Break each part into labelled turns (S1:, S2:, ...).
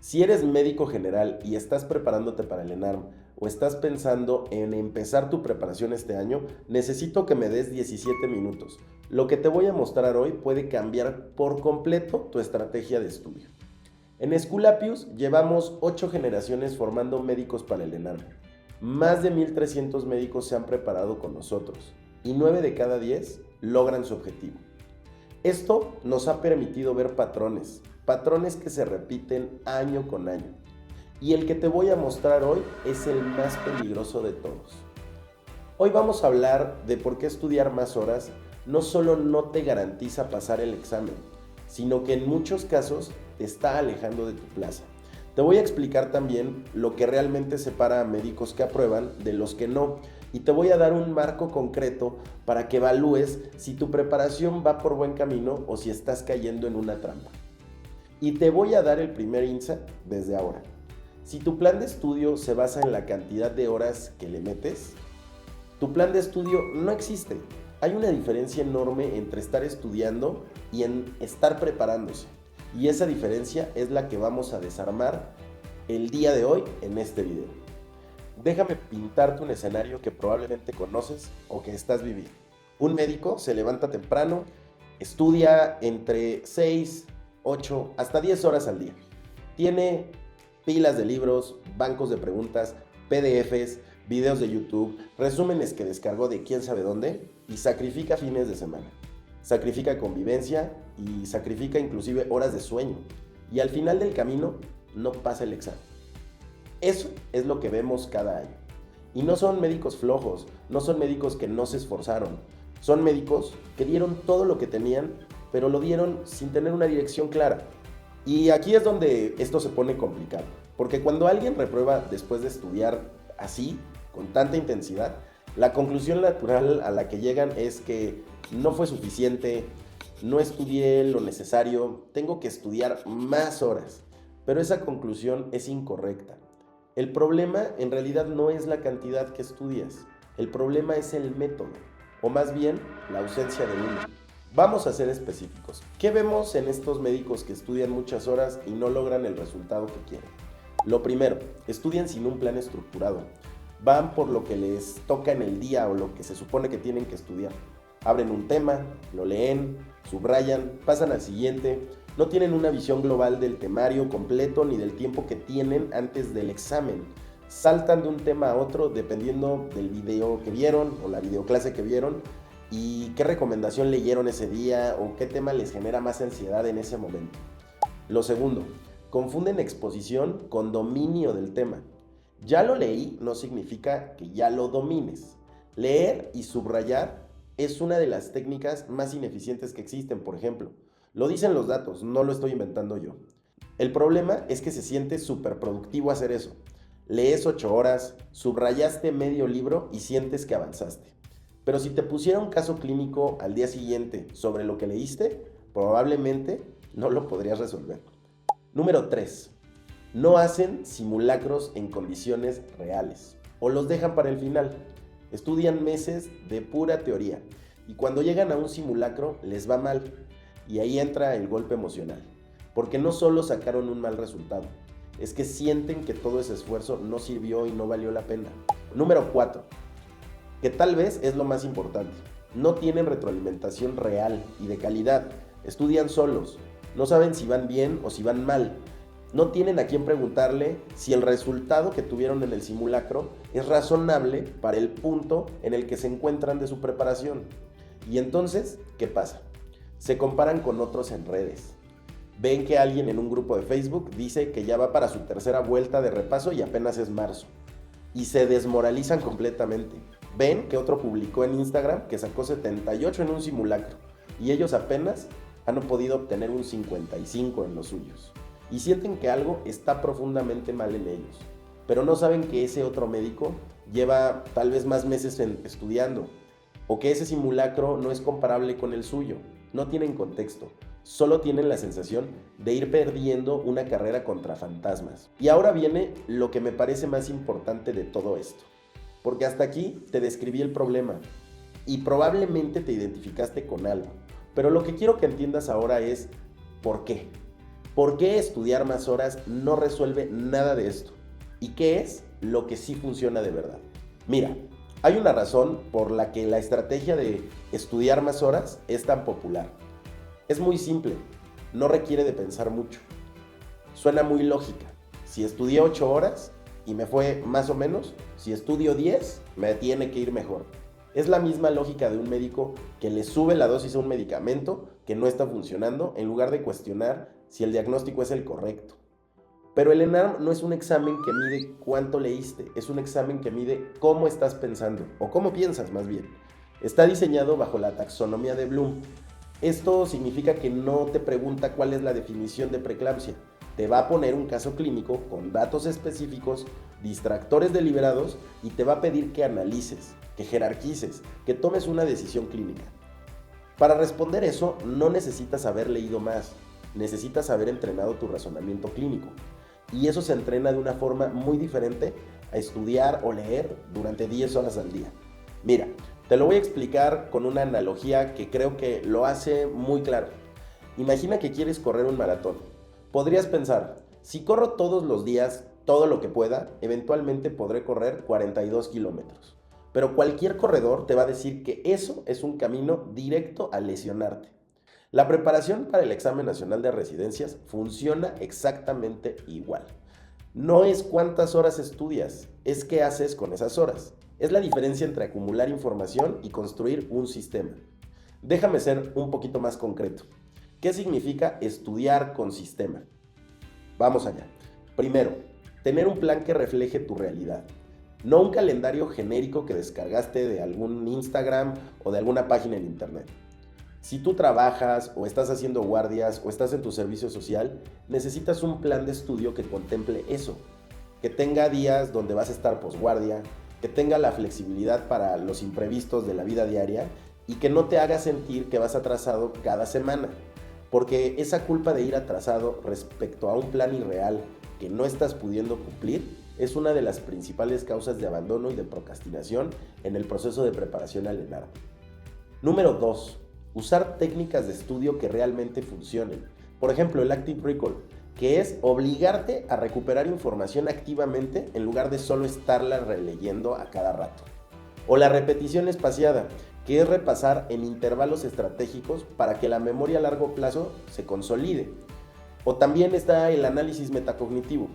S1: Si eres médico general y estás preparándote para el ENARM o estás pensando en empezar tu preparación este año, necesito que me des 17 minutos. Lo que te voy a mostrar hoy puede cambiar por completo tu estrategia de estudio. En Esculapius llevamos 8 generaciones formando médicos para el ENARM. Más de 1,300 médicos se han preparado con nosotros y 9 de cada 10 logran su objetivo. Esto nos ha permitido ver patrones que se repiten año con año. Y el que te voy a mostrar hoy es el más peligroso de todos. Hoy vamos a hablar de por qué estudiar más horas no solo no te garantiza pasar el examen, sino que en muchos casos te está alejando de tu plaza. Te voy a explicar también lo que realmente separa a médicos que aprueban de los que no, y te voy a dar un marco concreto para que evalúes si tu preparación va por buen camino o si estás cayendo en una trampa. Y te voy a dar el primer insight desde ahora. Si tu plan de estudio se basa en la cantidad de horas que le metes, tu plan de estudio no existe. Hay una diferencia enorme entre estar estudiando y en estar preparándose. Y esa diferencia es la que vamos a desarmar el día de hoy en este video. Déjame pintarte un escenario que probablemente conoces o que estás viviendo. Un médico se levanta temprano, estudia entre 6, 8, hasta 10 horas al día. Tiene pilas de libros, bancos de preguntas, PDFs, videos de YouTube, resúmenes que descargó de quién sabe dónde y sacrifica fines de semana. Sacrifica convivencia y sacrifica inclusive horas de sueño. Y al final del camino no pasa el examen. Eso es lo que vemos cada año. Y no son médicos flojos, no son médicos que no se esforzaron. Son médicos que dieron todo lo que tenían, pero lo dieron sin tener una dirección clara. Y aquí es donde esto se pone complicado. Porque cuando alguien reprueba después de estudiar así, con tanta intensidad, la conclusión natural a la que llegan es que no fue suficiente, no estudié lo necesario, tengo que estudiar más horas. Pero esa conclusión es incorrecta. El problema en realidad no es la cantidad que estudias, el problema es el método, o más bien la ausencia de uno. Vamos a ser específicos. ¿Qué vemos en estos médicos que estudian muchas horas y no logran el resultado que quieren? Lo primero, estudian sin un plan estructurado. Van por lo que les toca en el día o lo que se supone que tienen que estudiar. Abren un tema, lo leen, subrayan, pasan al siguiente. No tienen una visión global del temario completo ni del tiempo que tienen antes del examen. Saltan de un tema a otro dependiendo del video que vieron o la videoclase que vieron y qué recomendación leyeron ese día o qué tema les genera más ansiedad en ese momento. Lo segundo, confunden exposición con dominio del tema. Ya lo leí no significa que ya lo domines. Leer y subrayar es una de las técnicas más ineficientes que existen, por ejemplo. Lo dicen los datos, no lo estoy inventando yo. El problema es que se siente súper productivo hacer eso. Lees 8 horas, subrayaste medio libro y sientes que avanzaste. Pero si te pusiera un caso clínico al día siguiente sobre lo que leíste, probablemente no lo podrías resolver. Número 3. No hacen simulacros en condiciones reales o los dejan para el final. Estudian meses de pura teoría y cuando llegan a un simulacro les va mal. Y ahí entra el golpe emocional, porque no solo sacaron un mal resultado, es que sienten que todo ese esfuerzo no sirvió y no valió la pena. Número 4, que tal vez es lo más importante, no tienen retroalimentación real y de calidad, estudian solos, no saben si van bien o si van mal, no tienen a quién preguntarle si el resultado que tuvieron en el simulacro es razonable para el punto en el que se encuentran de su preparación. Y entonces, ¿qué pasa? Se comparan con otros en redes. Ven que alguien en un grupo de Facebook dice que ya va para su tercera vuelta de repaso y apenas es marzo. Y se desmoralizan completamente. Ven que otro publicó en Instagram que sacó 78 en un simulacro y ellos apenas han podido obtener un 55 en los suyos. Y sienten que algo está profundamente mal en ellos. Pero no saben que ese otro médico lleva tal vez más meses estudiando o que ese simulacro no es comparable con el suyo. No tienen contexto, solo tienen la sensación de ir perdiendo una carrera contra fantasmas. Y ahora viene lo que me parece más importante de todo esto, porque hasta aquí te describí el problema y probablemente te identificaste con algo, pero lo que quiero que entiendas ahora es ¿por qué? ¿Por qué estudiar más horas no resuelve nada de esto? ¿Y qué es lo que sí funciona de verdad? Mira, hay una razón por la que la estrategia de estudiar más horas es tan popular. Es muy simple, no requiere de pensar mucho. Suena muy lógica. Si estudié 8 horas y me fue más o menos, si estudio 10, me tiene que ir mejor. Es la misma lógica de un médico que le sube la dosis a un medicamento que no está funcionando en lugar de cuestionar si el diagnóstico es el correcto. Pero el ENARM no es un examen que mide cuánto leíste, es un examen que mide cómo estás pensando, o cómo piensas más bien. Está diseñado bajo la taxonomía de Bloom. Esto significa que no te pregunta cuál es la definición de preeclampsia. Te va a poner un caso clínico con datos específicos, distractores deliberados y te va a pedir que analices, que jerarquices, que tomes una decisión clínica. Para responder eso no necesitas haber leído más, necesitas haber entrenado tu razonamiento clínico. Y eso se entrena de una forma muy diferente a estudiar o leer durante 10 horas al día. Mira, te lo voy a explicar con una analogía que creo que lo hace muy claro. Imagina que quieres correr un maratón. Podrías pensar, si corro todos los días todo lo que pueda, eventualmente podré correr 42 kilómetros. Pero cualquier corredor te va a decir que eso es un camino directo a lesionarte. La preparación para el examen nacional de residencias funciona exactamente igual. No es cuántas horas estudias, es qué haces con esas horas. Es la diferencia entre acumular información y construir un sistema. Déjame ser un poquito más concreto. ¿Qué significa estudiar con sistema? Vamos allá. Primero, tener un plan que refleje tu realidad. No un calendario genérico que descargaste de algún Instagram o de alguna página en internet. Si tú trabajas o estás haciendo guardias o estás en tu servicio social, necesitas un plan de estudio que contemple eso, que tenga días donde vas a estar posguardia, que tenga la flexibilidad para los imprevistos de la vida diaria y que no te haga sentir que vas atrasado cada semana, porque esa culpa de ir atrasado respecto a un plan irreal que no estás pudiendo cumplir es una de las principales causas de abandono y de procrastinación en el proceso de preparación al ENARM. Número 2. Usar técnicas de estudio que realmente funcionen. Por ejemplo, el Active Recall, que es obligarte a recuperar información activamente en lugar de solo estarla releyendo a cada rato. O la repetición espaciada, que es repasar en intervalos estratégicos para que la memoria a largo plazo se consolide. O también está el análisis metacognitivo,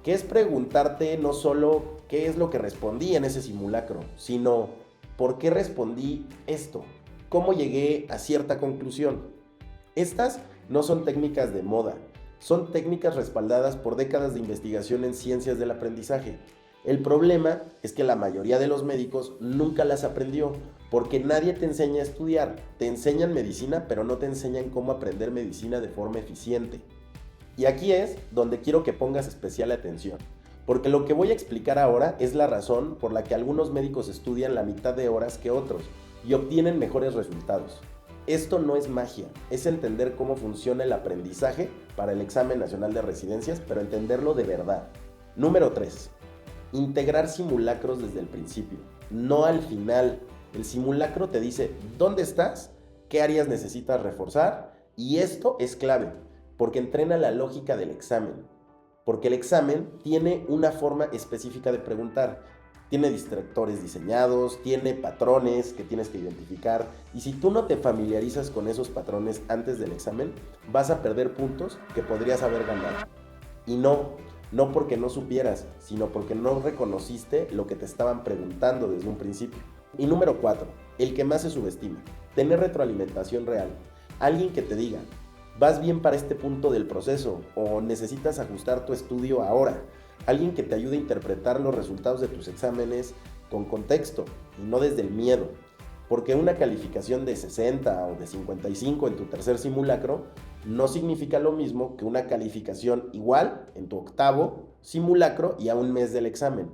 S1: que es preguntarte no solo qué es lo que respondí en ese simulacro, sino por qué respondí esto. ¿Cómo llegué a cierta conclusión? Estas no son técnicas de moda, son técnicas respaldadas por décadas de investigación en ciencias del aprendizaje. El problema es que la mayoría de los médicos nunca las aprendió, porque nadie te enseña a estudiar. Te enseñan medicina, pero no te enseñan cómo aprender medicina de forma eficiente. Y aquí es donde quiero que pongas especial atención, porque lo que voy a explicar ahora es la razón por la que algunos médicos estudian la mitad de horas que otros y obtienen mejores resultados. Esto no es magia, es entender cómo funciona el aprendizaje para el examen nacional de residencias, pero entenderlo de verdad. Número 3. Integrar simulacros desde el principio, no al final. El simulacro te dice dónde estás, qué áreas necesitas reforzar, y esto es clave, porque entrena la lógica del examen. Porque el examen tiene una forma específica de preguntar. Tiene distractores diseñados, tiene patrones que tienes que identificar, y si tú no te familiarizas con esos patrones antes del examen, vas a perder puntos que podrías haber ganado. Y no porque no supieras, sino porque no reconociste lo que te estaban preguntando desde un principio. Y número 4, el que más se subestima, tener retroalimentación real. Alguien que te diga, vas bien para este punto del proceso o necesitas ajustar tu estudio ahora. Alguien que te ayude a interpretar los resultados de tus exámenes con contexto y no desde el miedo. Porque una calificación de 60 o de 55 en tu tercer simulacro no significa lo mismo que una calificación igual en tu octavo simulacro y a un mes del examen.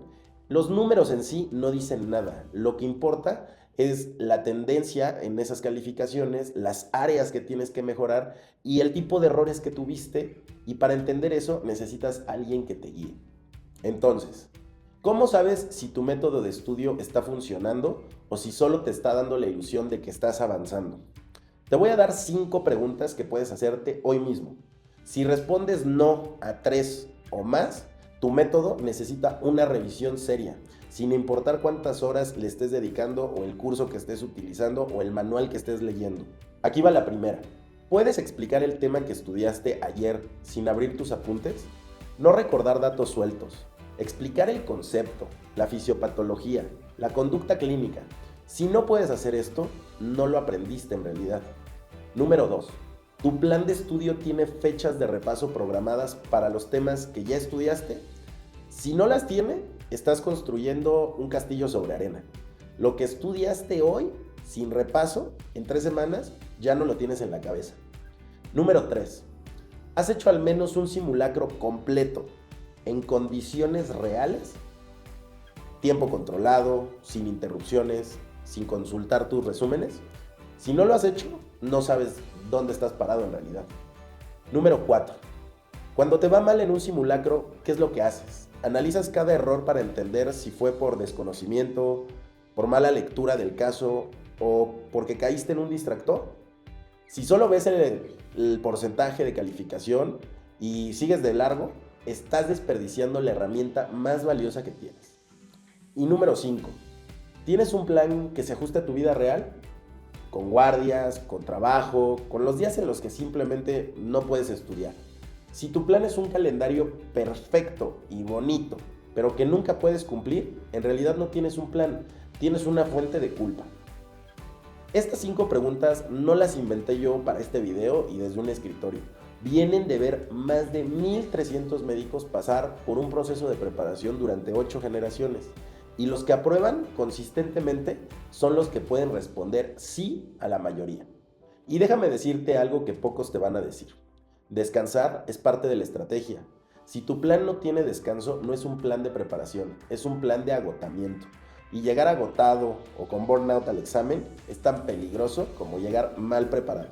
S1: Los números en sí no dicen nada. Lo que importa es la tendencia en esas calificaciones, las áreas que tienes que mejorar y el tipo de errores que tuviste. Y para entender eso necesitas a alguien que te guíe. Entonces, ¿cómo sabes si tu método de estudio está funcionando o si solo te está dando la ilusión de que estás avanzando? Te voy a dar 5 preguntas que puedes hacerte hoy mismo. Si respondes no a 3 o más, tu método necesita una revisión seria, sin importar cuántas horas le estés dedicando o el curso que estés utilizando o el manual que estés leyendo. Aquí va la primera. ¿Puedes explicar el tema que estudiaste ayer sin abrir tus apuntes? No recordar datos sueltos. Explicar el concepto, la fisiopatología, la conducta clínica. Si no puedes hacer esto, no lo aprendiste en realidad. Número 2. ¿Tu plan de estudio tiene fechas de repaso programadas para los temas que ya estudiaste? Si no las tiene, estás construyendo un castillo sobre arena. Lo que estudiaste hoy, sin repaso, en 3 semanas, ya no lo tienes en la cabeza. Número 3. ¿Has hecho al menos un simulacro completo en condiciones reales? Tiempo controlado, sin interrupciones, sin consultar tus resúmenes. Si no lo has hecho, no sabes dónde estás parado en realidad. Número 4. Cuando te va mal en un simulacro, ¿qué es lo que haces? ¿Analizas cada error para entender si fue por desconocimiento, por mala lectura del caso o porque caíste en un distractor? Si solo ves el porcentaje de calificación y sigues de largo, estás desperdiciando la herramienta más valiosa que tienes. Y número 5. ¿Tienes un plan que se ajuste a tu vida real? Con guardias, con trabajo, con los días en los que simplemente no puedes estudiar. Si tu plan es un calendario perfecto y bonito, pero que nunca puedes cumplir, en realidad no tienes un plan, tienes una fuente de culpa. Estas 5 preguntas no las inventé yo para este video y desde un escritorio. Vienen de ver más de 1,300 médicos pasar por un proceso de preparación durante 8 generaciones. Y los que aprueban consistentemente son los que pueden responder sí a la mayoría. Y déjame decirte algo que pocos te van a decir. Descansar es parte de la estrategia. Si tu plan no tiene descanso, no es un plan de preparación, es un plan de agotamiento. Y llegar agotado o con burnout al examen es tan peligroso como llegar mal preparado.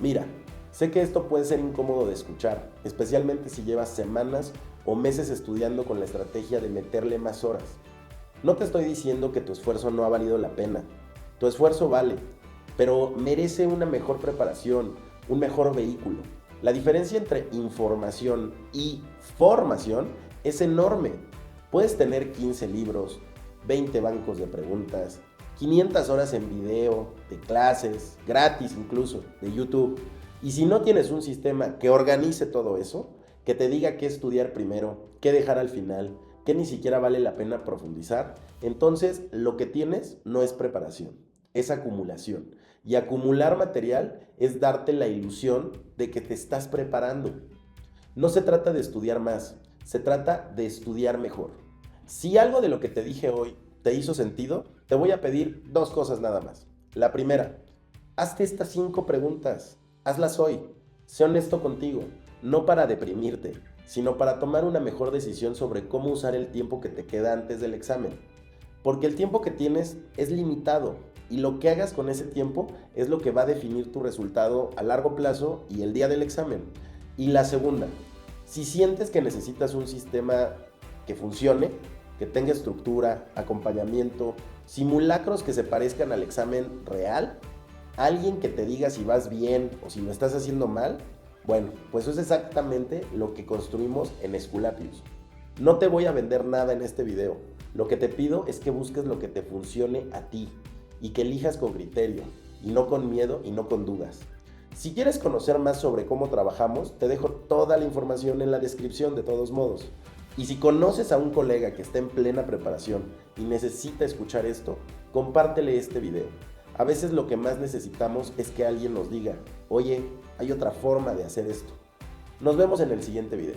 S1: Mira, sé que esto puede ser incómodo de escuchar, especialmente si llevas semanas o meses estudiando con la estrategia de meterle más horas. No te estoy diciendo que tu esfuerzo no ha valido la pena. Tu esfuerzo vale, pero merece una mejor preparación, un mejor vehículo. La diferencia entre información y formación es enorme. Puedes tener 15 libros, 20 bancos de preguntas, 500 horas en video, de clases, gratis incluso, de YouTube. Y si no tienes un sistema que organice todo eso, que te diga qué estudiar primero, qué dejar al final, que ni siquiera vale la pena profundizar, entonces lo que tienes no es preparación, es acumulación. Y acumular material es darte la ilusión de que te estás preparando. No se trata de estudiar más, se trata de estudiar mejor. Si algo de lo que te dije hoy te hizo sentido, te voy a pedir 2 cosas nada más. La primera, hazte estas 5 preguntas, hazlas hoy, sé honesto contigo, no para deprimirte, sino para tomar una mejor decisión sobre cómo usar el tiempo que te queda antes del examen. Porque el tiempo que tienes es limitado y lo que hagas con ese tiempo es lo que va a definir tu resultado a largo plazo y el día del examen. Y la segunda, si sientes que necesitas un sistema que funcione, que tenga estructura, acompañamiento, simulacros que se parezcan al examen real, alguien que te diga si vas bien o si lo estás haciendo mal, bueno, pues eso es exactamente lo que construimos en Esculapius. No te voy a vender nada en este video. Lo que te pido es que busques lo que te funcione a ti y que elijas con criterio, y no con miedo y no con dudas. Si quieres conocer más sobre cómo trabajamos, te dejo toda la información en la descripción de todos modos. Y si conoces a un colega que está en plena preparación y necesita escuchar esto, compártele este video. A veces lo que más necesitamos es que alguien nos diga, oye, hay otra forma de hacer esto. Nos vemos en el siguiente video.